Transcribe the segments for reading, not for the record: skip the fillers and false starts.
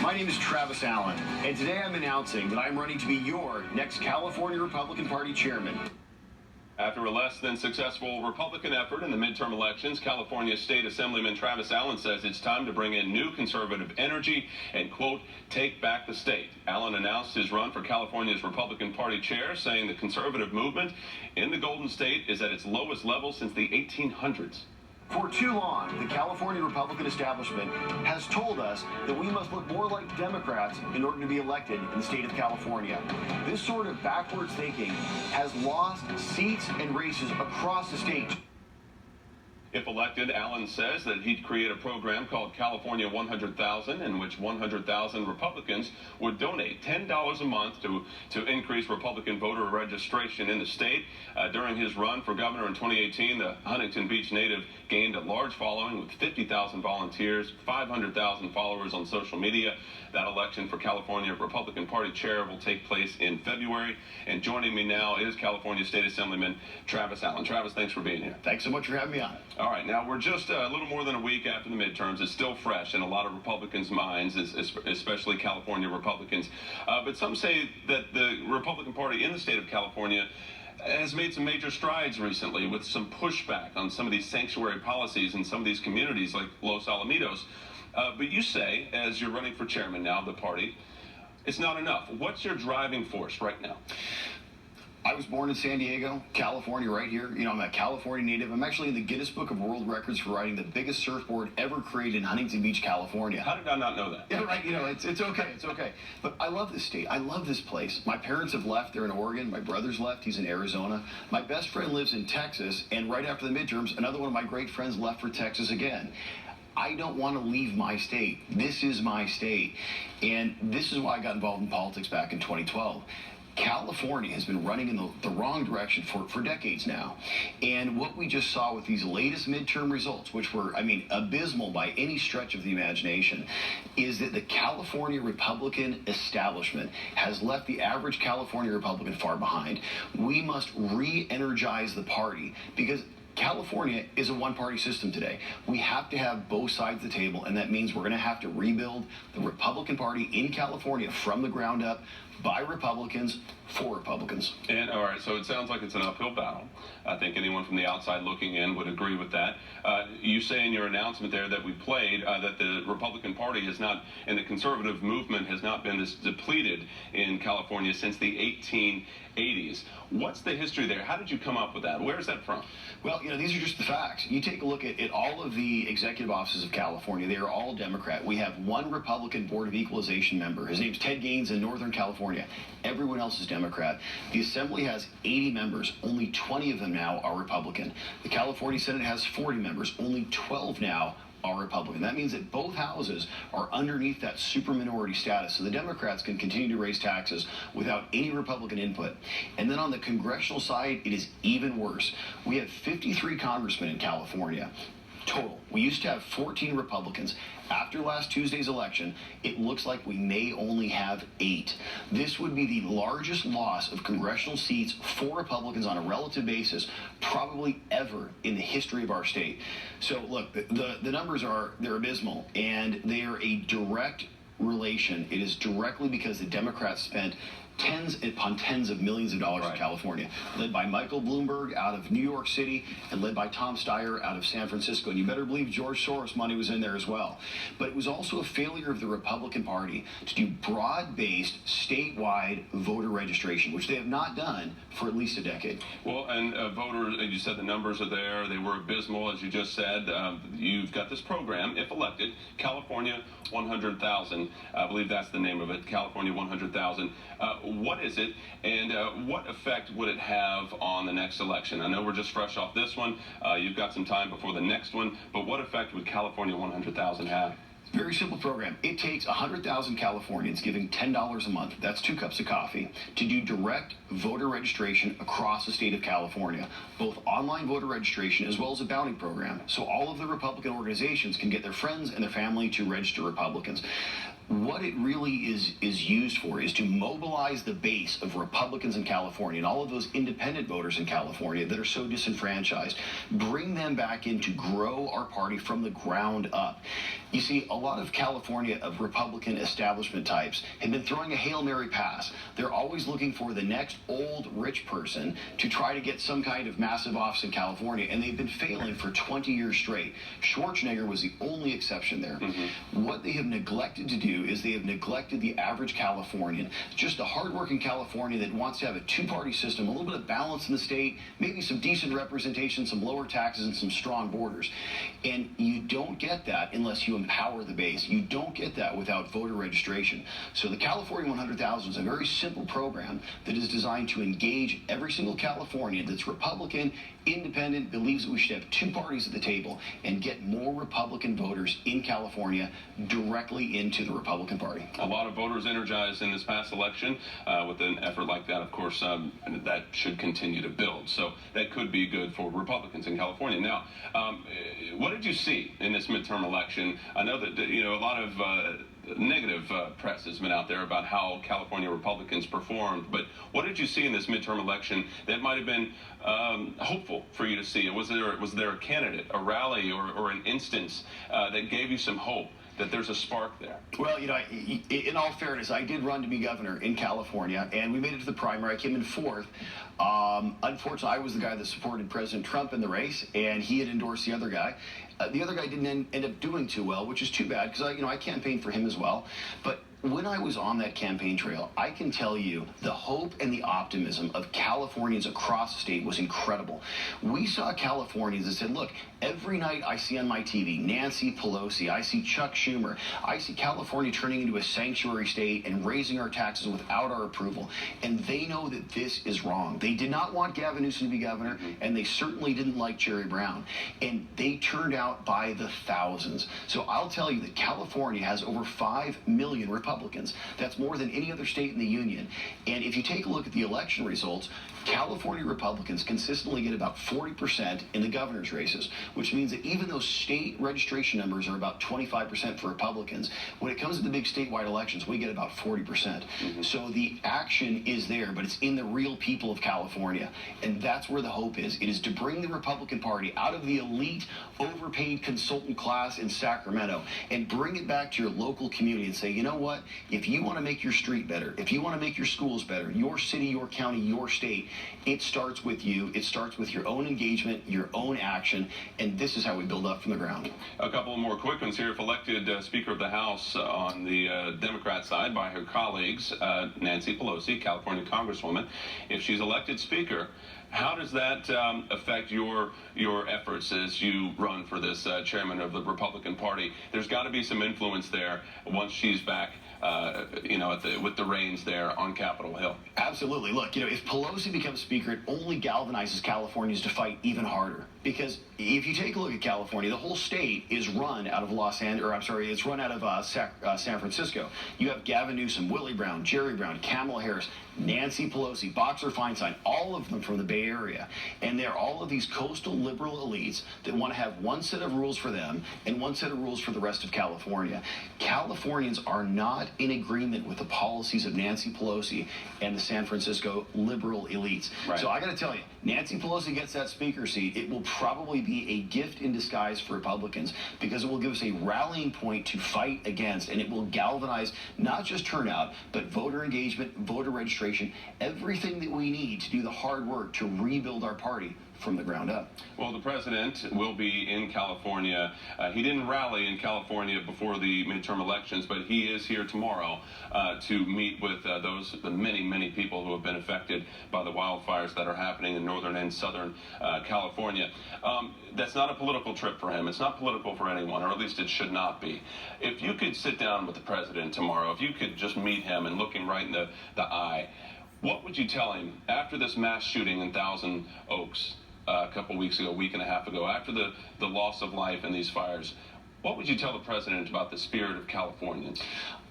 My name is Travis Allen, and today I'm announcing that I'm running to be your next California Republican Party chairman. After a less than successful Republican effort in the midterm elections, California State Assemblyman Travis Allen says it's time to bring in new conservative energy and, quote, take back the state. Allen announced his run for California's Republican Party chair, saying the conservative movement in the Golden State is at its lowest level since the 1800s. For too long, the California Republican establishment has told us that we must look more like Democrats in order to be elected in the state of California. This sort of backwards thinking has lost seats and races across the state. If elected, Allen says that he'd create a program called California 100,000, in which 100,000 Republicans would donate $10 a month to increase Republican voter registration in the state. During his run for governor in 2018, the Huntington Beach native gained a large following with 50,000 volunteers, 500,000 followers on social media. That election for California Republican Party chair will take place in February. And joining me now is California State Assemblyman Travis Allen. Travis, thanks for being here. Thanks so much for having me on. All right, now we're just a little more than a week after the midterms. It's still fresh in a lot of Republicans' minds, especially California Republicans. But some say that the Republican Party in the state of California has made some major strides recently with some pushback on some of these sanctuary policies in some of these communities like Los Alamitos. But you say, as you're running for chairman now of the party, it's not enough. What's your driving force right now? I was born in San Diego, California, right here. You know, I'm a California native. I'm actually in the Guinness Book of World Records for riding the biggest surfboard ever created in Huntington Beach, California. How did I not know that? Yeah, right. You know, it's okay. It's okay. But I love this state. I love this place. My parents have left. They're in Oregon. My brother's left. He's in Arizona. My best friend lives in Texas. And right after the midterms, another one of my great friends left for Texas again. I don't want to leave my state. This is my state. And this is why I got involved in politics back in 2012. California has been running in the wrong direction for decades now. And what we just saw with these latest midterm results, which were, I mean, abysmal by any stretch of the imagination, is that the California Republican establishment has left the average California Republican far behind. We must re-energize the party because California is a one-party system today. We have to have both sides of the table, and that means we're going to have to rebuild the Republican Party in California from the ground up by Republicans for Republicans. And all right, so it sounds like it's an uphill battle. I think anyone from the outside looking in would agree with that. You say in your announcement there that we played that the Republican Party has not, and the conservative movement has not been this depleted in California since the 1880s. What's the history there? How did you come up with that? Where's that from? Well, you know, these are just the facts. You take a look at all of the executive offices of California. They are all Democrat. We have one Republican Board of Equalization member. His name's Ted Gaines in Northern California. Everyone else is Democrat. The Assembly has 80 members. Only 20 of them now are Republican. The California Senate has 40 members. Only 12 now are Republican. That means that both houses are underneath that superminority status, so the Democrats can continue to raise taxes without any Republican input. And then on the congressional side, it is even worse. We have 53 congressmen in California total. We used to have 14 Republicans. After last Tuesday's election, it looks like we may only have 8. This would be the largest loss of congressional seats for Republicans on a relative basis probably ever in the history of our state. So look, the numbers they're abysmal, and they are a direct relation. It is directly because the Democrats spent tens upon tens of millions of dollars in California, led by Michael Bloomberg out of New York City and led by Tom Steyer out of San Francisco. And you better believe George Soros money was in there as well. But it was also a failure of the Republican Party to do broad-based, statewide voter registration, which they have not done for at least a decade. Well, and voters, you said the numbers are there. They were abysmal, as you just said. You've got this program, if elected, California 100,000. I believe that's the name of it, California 100,000. What is it, and what effect would it have on the next election? I know we're just fresh off this one. You've got some time before the next one, but what effect would California 100,000 have? Very simple program. It takes 100,000 Californians giving $10 a month, that's 2 cups of coffee, to do direct voter registration across the state of California, both online voter registration as well as a bounty program, so all of the Republican organizations can get their friends and their family to register Republicans. what it really is used for is to mobilize the base of Republicans in California and all of those independent voters in California that are so disenfranchised, bring them back in to grow our party from the ground up. You see, a lot of California of Republican establishment types have been throwing a Hail Mary pass. They're always looking for the next old rich person to try to get some kind of massive office in California, and they've been failing for 20 years straight. Schwarzenegger was the only exception there. What they have neglected to do is they have neglected the average Californian, just a hardworking Californian that wants to have a two-party system, a little bit of balance in the state, maybe some decent representation, some lower taxes, and some strong borders. And you don't get that unless you empower the base. You don't get that without voter registration. So the California 100,000 is a very simple program that is designed to engage every single Californian that's Republican, independent, believes that we should have two parties at the table, and get more Republican voters in California directly into the Republican Party. A lot of voters energized in this past election with an effort like that. Of course, that should continue to build. So that could be good for Republicans in California. Now, what did you see in this midterm election? I know that a lot of negative press has been out there about how California Republicans performed, but what did you see in this midterm election that might have been hopeful for you to see? Was there a candidate, a rally, or an instance that gave you some hope that there's a spark there? Well, in all fairness, I did run to be governor in California, and we made it to the primary. I came in fourth. Unfortunately, I was the guy that supported President Trump in the race, and he had endorsed the other guy. The other guy didn't end up doing too well, which is too bad, because I campaigned for him as well. But when I was on that campaign trail, I can tell you the hope and the optimism of Californians across the state was incredible. We saw Californians that said, look, every night I see on my TV Nancy Pelosi, I see Chuck Schumer, I see California turning into a sanctuary state and raising our taxes without our approval. And they know that this is wrong. They did not want Gavin Newsom to be governor, and they certainly didn't like Jerry Brown. And they turned out by the thousands. So I'll tell you that California has over 5 million Republicans. That's more than any other state in the union. And if you take a look at the election results, California Republicans consistently get about 40% in the governor's races, which means that even though state registration numbers are about 25% for Republicans, when it comes to the big statewide elections, we get about 40%. So the action is there, but it's in the real people of California. And that's where the hope is. It is to bring the Republican Party out of the elite, overpaid consultant class in Sacramento and bring it back to your local community and say, you know what? If you want to make your street better, if you want to make your schools better, your city, your county, your state, it starts with you. It starts with your own engagement, your own action, and this is how we build up from the ground. A couple more quick ones here. If elected Speaker of the House on the Democrat side by her colleagues, Nancy Pelosi, California Congresswoman, if she's elected Speaker, how does that affect your efforts as you run for this chairman of the Republican Party? There's got to be some influence there once she's back, with the reins there on Capitol Hill. Absolutely. Look, if Pelosi becomes Speaker, it only galvanizes Californians to fight even harder. Because if you take a look at California, the whole state is run out of it's run out of San Francisco. You have Gavin Newsom, Willie Brown, Jerry Brown, Kamala Harris, Nancy Pelosi, Boxer Feinstein, all of them from the Bay Area. And they're all of these coastal liberal elites that want to have one set of rules for them and one set of rules for the rest of California. Californians are not in agreement with the policies of Nancy Pelosi and the San Francisco liberal elites. Right. So I got to tell you, Nancy Pelosi gets that speaker seat, it will probably be a gift in disguise for Republicans because it will give us a rallying point to fight against, and it will galvanize not just turnout, but voter engagement, voter registration, everything that we need to do the hard work to rebuild our party from the ground up. Well, the president will be in California. He didn't rally in California before the midterm elections, but he is here tomorrow to meet with the many people who have been affected by the wildfires that are happening in northern and southern California. That's not a political trip for him. It's not political for anyone, or at least it should not be. If you could sit down with the president tomorrow, if you could just meet him and look him right in the eye, what would you tell him after this mass shooting in Thousand Oaks a couple weeks ago, a week and a half ago, after the loss of life in these fires? What would you tell the president about the spirit of Californians?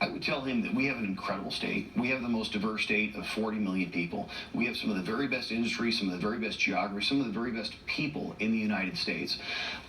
I would tell him that we have an incredible state. We have the most diverse state of 40 million people. We have some of the very best industry, some of the very best geography, some of the very best people in the United States.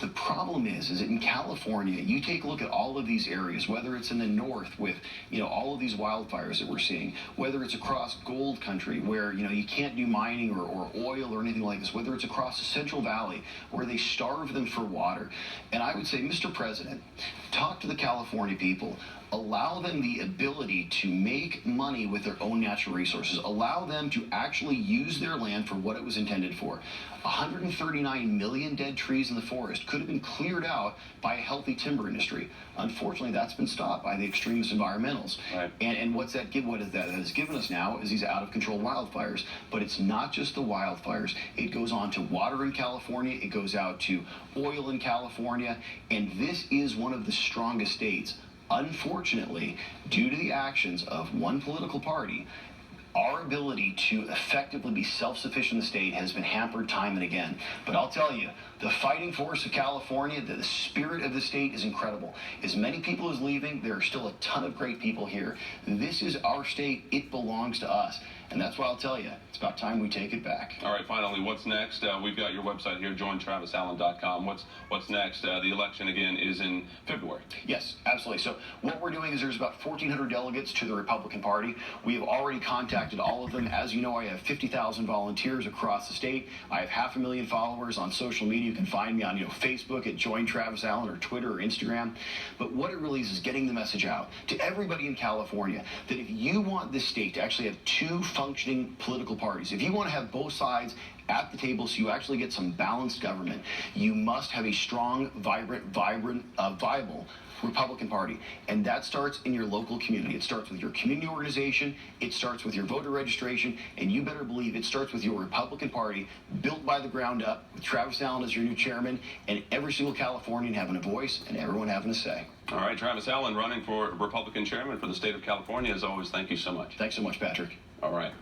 The problem is that in California, you take a look at all of these areas, whether it's in the north with, all of these wildfires that we're seeing, whether it's across gold country where, you can't do mining or oil or anything like this, whether it's across the Central Valley where they starve them for water. And I would say, Mr. President, talk to the California people. Allow them the ability to make money with their own natural resources. Allow them to actually use their land for what it was intended for. 139 million dead trees in the forest could have been cleared out by a healthy timber industry. Unfortunately, that's been stopped by the extremist environmentals. Right. And what that has given us now is these out-of-control wildfires. But it's not just the wildfires. It goes on to water in California. It goes out to oil in California. And this is one of the strongest states. Unfortunately, due to the actions of one political party, our ability to effectively be self-sufficient in the state has been hampered time and again. But I'll tell you, the fighting force of California, the spirit of the state is incredible. As many people as leaving, there are still a ton of great people here. This is our state. It belongs to us. And that's why I'll tell you, it's about time we take it back. All right, finally, what's next? We've got your website here, jointravisallen.com. What's next? The election, again, is in February. Yes, absolutely. So what we're doing is there's about 1,400 delegates to the Republican Party. We have already contacted all of them. As you know, I have 50,000 volunteers across the state. I have 500,000 followers on social media. You can find me on Facebook at Join Travis Allen or Twitter or Instagram. But what it really is getting the message out to everybody in California that if you want this state to actually have two functioning political parties, if you want to have both sides at the table so you actually get some balanced government, you must have a strong, vibrant, viable Republican Party. And that starts in your local community. It starts with your community organization. It starts with your voter registration. And you better believe it starts with your Republican Party, built by the ground up, with Travis Allen as your new chairman, and every single Californian having a voice and everyone having a say. All right, Travis Allen running for Republican chairman for the state of California. As always, thank you so much. Thanks so much, Patrick. All right.